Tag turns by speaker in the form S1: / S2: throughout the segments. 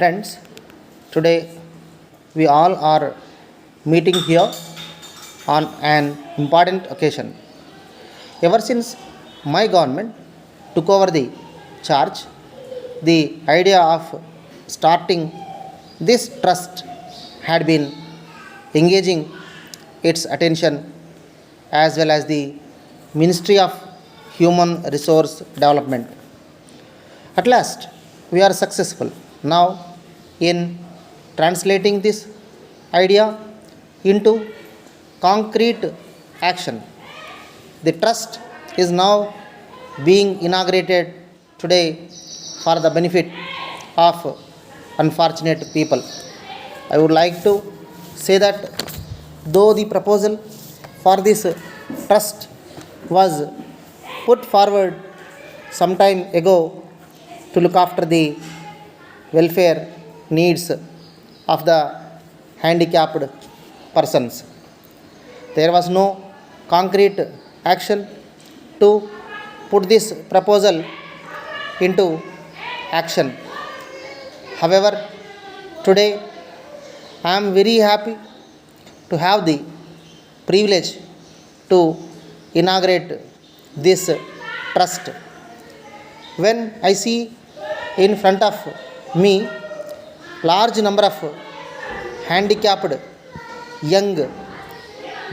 S1: Friends, today we all are meeting here on an important occasion. Ever since my government took over the charge, the idea of starting this trust had been engaging its attention as well as the Ministry of Human Resource Development. At last, we are successful now in translating this idea into concrete action. The trust is now being inaugurated today for the benefit of unfortunate people. I would like to say that though the proposal for this trust was put forward some time ago to look after the welfare needs of the handicapped persons, there was no concrete action to put this proposal into action. However, today I am very happy to have the privilege to inaugurate this trust. When I see in front of me large number of handicapped young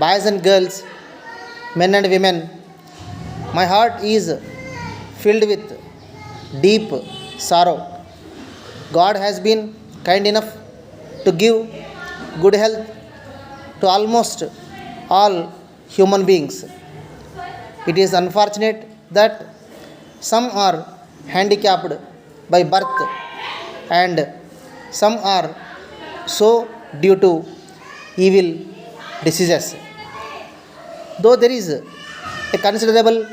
S1: boys and girls, men and women, my heart is filled with deep sorrow. God has been kind enough to give good health to almost all human beings. It is unfortunate that some are handicapped by birth and some are so due to evil diseases. Though there is a considerable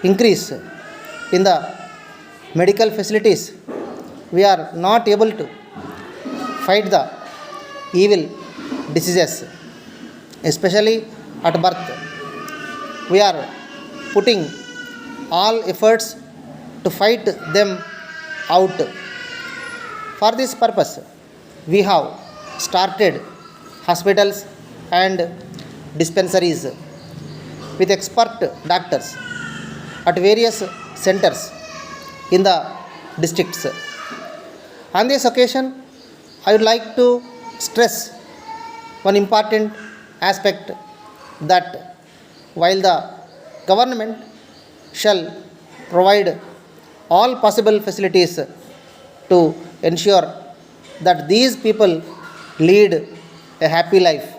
S1: increase in the medical facilities, we are not able to fight the evil diseases, especially at birth. We are putting all efforts to fight them out. For this purpose, we have started hospitals and dispensaries with expert doctors at various centers in the districts. On this occasion, I would like to stress one important aspect, that while the government shall provide all possible facilities to ensure that these people lead a happy life,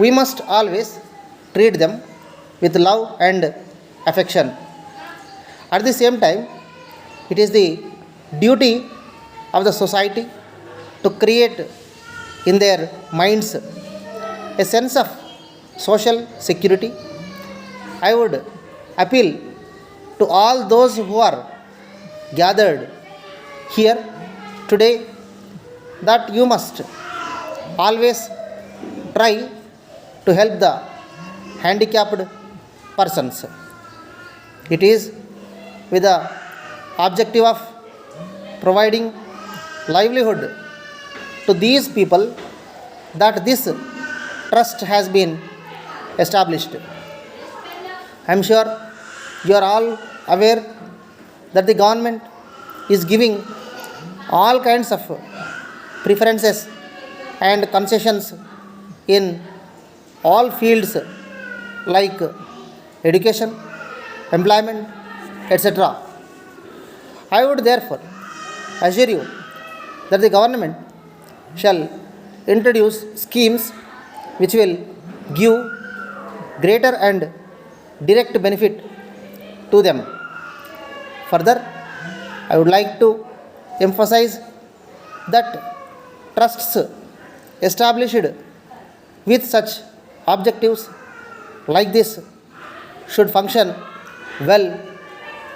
S1: we must always treat them with love and affection. At the same time, it is the duty of the society to create in their minds a sense of social security. I would appeal to all those who are gathered here today that you must always try to help the handicapped persons. It is with the objective of providing livelihood to these people that this trust has been established. I am sure you are all aware that the government is giving all kinds of preferences and concessions in all fields like education, employment, etc. I would therefore assure you that the government shall introduce schemes which will give greater and direct benefit to them. Further, I would like to emphasize that trusts established with such objectives like this should function well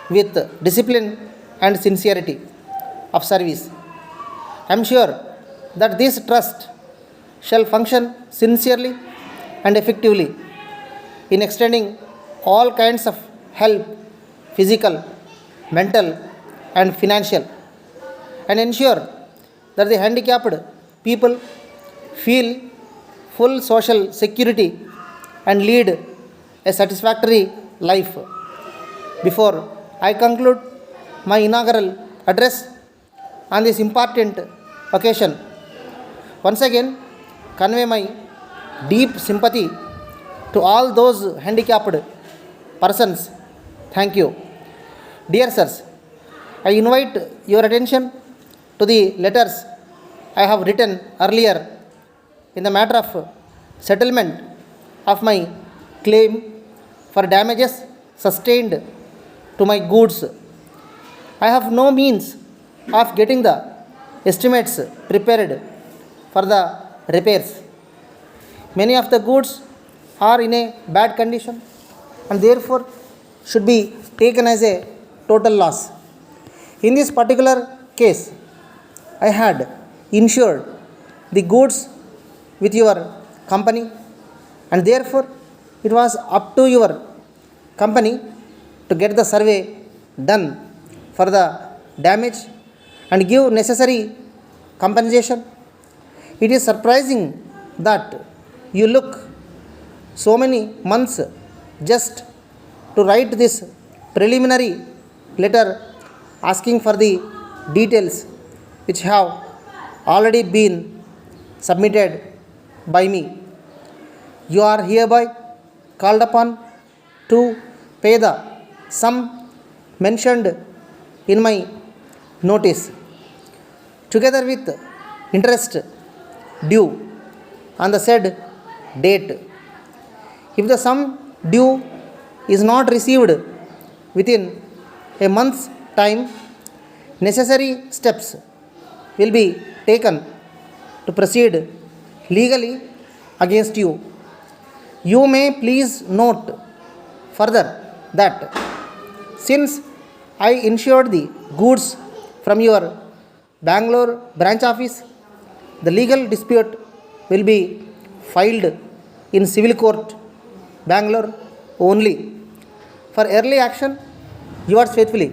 S1: with discipline and sincerity of service. I am sure that this trust shall function sincerely and effectively in extending all kinds of help, physical, mental, and financial, and ensure that the handicapped people feel full social security and lead a satisfactory life. Before I conclude my inaugural address on this important occasion, once again convey my deep sympathy to all those handicapped persons. Thank you. Dear sirs, I invite your attention to the letters I have written earlier in the matter of settlement of my claim for damages sustained to my goods. I have no means of getting the estimates prepared for the repairs. Many of the goods are in a bad condition and therefore should be taken as a total loss. In this particular case, I had insured the goods with your company, and therefore it was up to your company to get the survey done for the damage and give necessary compensation. It is surprising that you look so many months just to write this preliminary letter asking for the details which have already been submitted by me. You are hereby called upon to pay the sum mentioned in my notice, together with interest due on the said date. If the sum due is not received within a month's time, necessary steps will be taken to proceed legally against you. You may please note further that since I insured the goods from your Bangalore branch office, the legal dispute will be filed in civil court, Bangalore only. For early action, yours faithfully,